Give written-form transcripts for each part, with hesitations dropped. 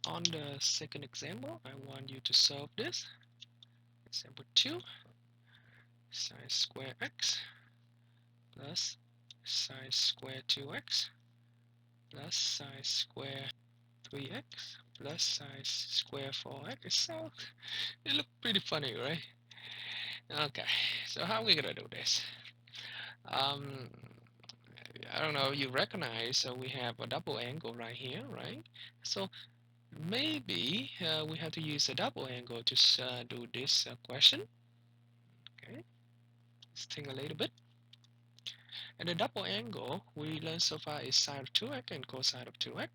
On the second example, I want you to solve this. Example 2, sine square x plus sine square 2x plus sine square 3x plus sine square 4x. So it looks pretty funny, right? Okay, so how are we gonna do this? Um, I don't know, you recognize, so we have a double angle right here, right? So maybe we have to use a double angle to do this question. Okay, let's think a little bit. And the double angle we learned so far is sine of 2x and cosine of 2x.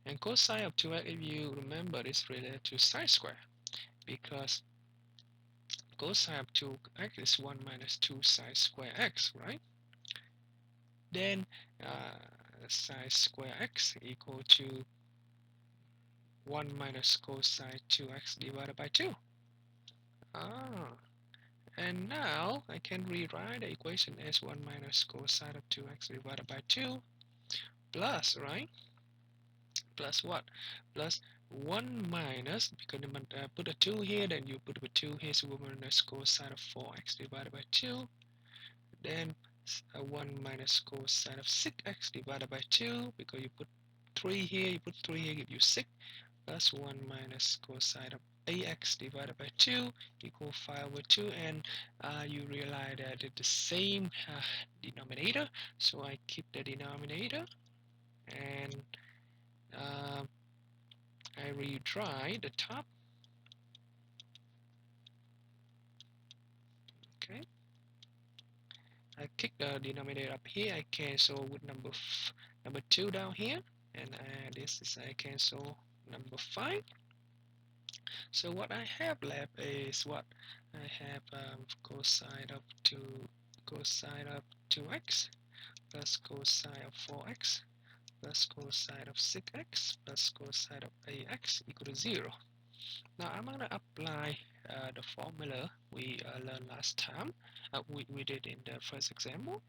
And cosine of 2x, if you remember, is related to sine square, because cosine of 2x is 1 minus 2 sine square x, right? Then sine square x equal to 1 minus cosine 2x divided by 2. Ah, and now I can rewrite the equation as 1 minus cosine of 2x divided by 2 plus, right? Plus what? Plus 1 minus, because you put a 2 here, then you put a 2 here, so 1 minus cosine of 4x divided by 2. Then 1 minus cosine of 6x divided by 2, because you put 3 here, you put 3 here, give you 6, plus 1 minus cosine of ax divided by 2 equal 5 over 2, and you realize that it's the same denominator, so I keep the denominator, and uh, I retry the top. Okay, I kick the denominator up here, I cancel with number 2 down here, and this is I cancel number 5. So what I have left is what I have cosine of 2x plus cosine of 4x plus cosine of 6x plus cosine of ax equal to 0. Now I'm going to apply the formula we learned last time, we did in the first example,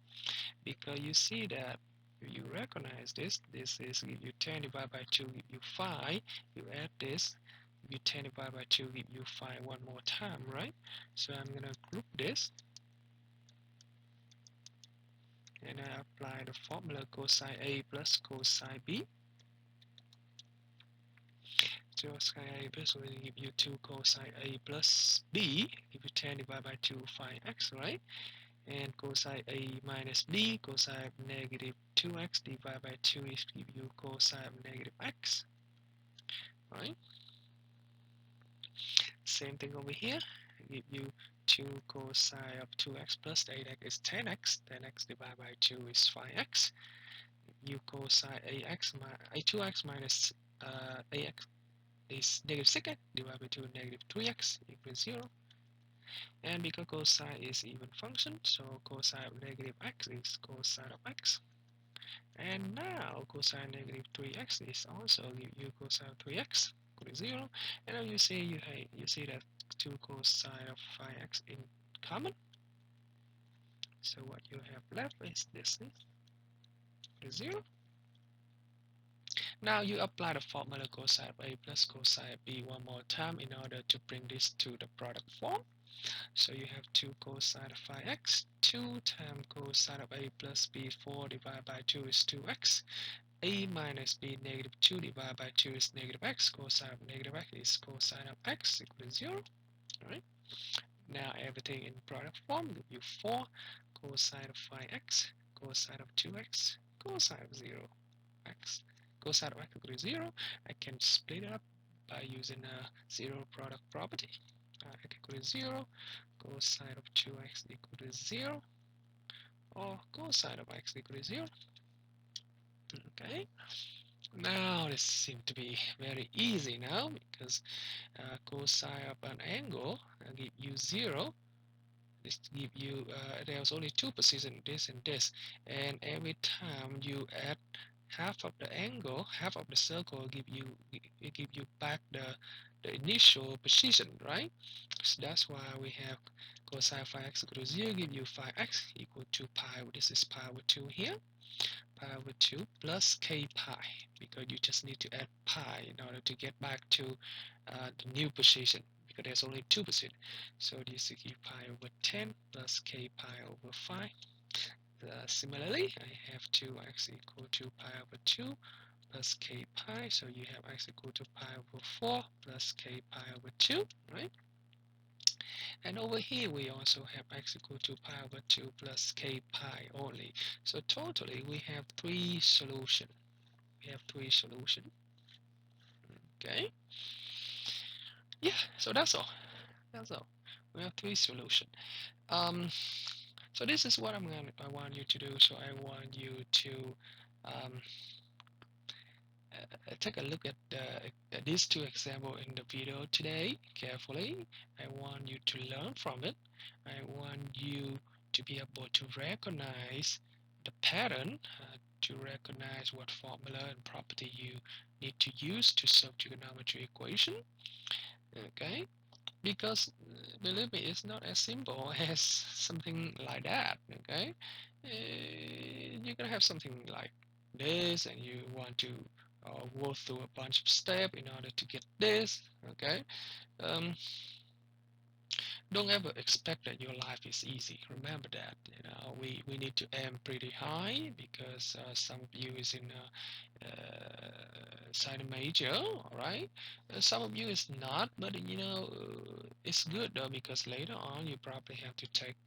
because you see that you recognize this is give you 10 divided by 2 give you 5, you add this, give you 10 divided by 2 give you 5 one more time, right? So I'm going to group this, and I apply the formula cosine A plus cosine B. So cosine A plus will give you 2 cosine A plus B, give you 10 divided by 2, 5x, right? And cosine A minus B, cosine of negative 2x divided by 2 is give you cosine of negative x, right? Same thing over here, give you 2 cosine of 2x plus 8x is 10x, 10x divided by 2 is 5x, you cosine ax, a2x minus ax is negative 6x divided by 2 negative 3x equals 0. And because cosine is even function, so cosine of negative x is cosine of x. And now cosine negative 3x is also give you cosine of 3x equal to 0. And now you see that 2 cosine of 5x in common. So what you have left is this equal to 0. Now you apply the formula cosine of A plus cosine of B one more time in order to bring this to the product form. So you have 2 cosine of 5x, 2 times cosine of A plus B, 4 divided by 2 is 2x. A minus B negative 2 divided by 2 is negative x. Cosine of negative x is cosine of x equal to 0. Alright. Now everything in product form give you 4 cosine of 5x, cosine of 2x, cosine of 0x. Cosine of x equal to 0. I can split it up by using a zero product property. X equal to 0, cosine of 2x equal to 0, or cosine of x equal to 0. Okay, now this seems to be very easy now, because cosine of an angle give you 0. This give you there's only two positions, this and this, and every time you add half of the angle, half of the circle, it give you back the initial position, right? So that's why we have cosine 5x equal to 0 give you 5x equal to pi. This is pi over 2 here, pi over 2 plus k pi, because you just need to add pi in order to get back to the new position, because there's only two positions. So this is pi over 10 plus k pi over 5. Similarly, I have 2x equal to pi over 2 plus k pi, so you have x equal to pi over 4 plus k pi over 2, right? And over here we also have x equal to pi over 2 plus k pi only. So totally we have three solutions. We have three solutions. Okay. Yeah, so that's all. That's all. We have three solutions. So this is what I want you to do. So I want you to um, take a look at these two examples in the video today carefully. I want you to learn from it. I want you to be able to recognize the pattern, to recognize what formula and property you need to use to solve trigonometry equation. Okay, because believe me, it's not as simple as something like that. Okay, you're gonna have something like this, and you want to go through a bunch of steps in order to get this. Okay, um, don't ever expect that your life is easy. Remember that, we need to aim pretty high, because some of you is in side major, all right. Some of you is not, but it's good though, because later on you probably have to take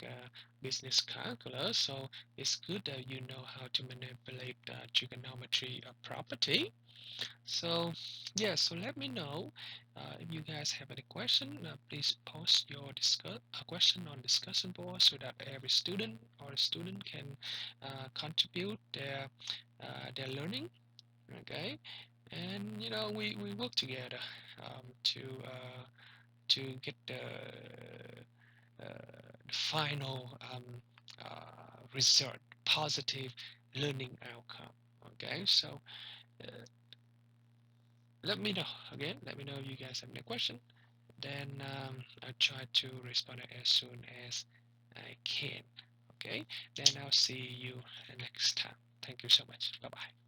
business calculus, so it's good that you know how to manipulate trigonometry property. So yeah, so let me know if you guys have any question. Please post your question on discussion board, so that every student can contribute their learning. Okay, and we work together to get the final result, positive learning outcome. Okay, so uh, let me know again. Let me know if you guys have any question. Then I'll try to respond as soon as I can. Okay, then I'll see you next time. Thank you so much. Bye bye.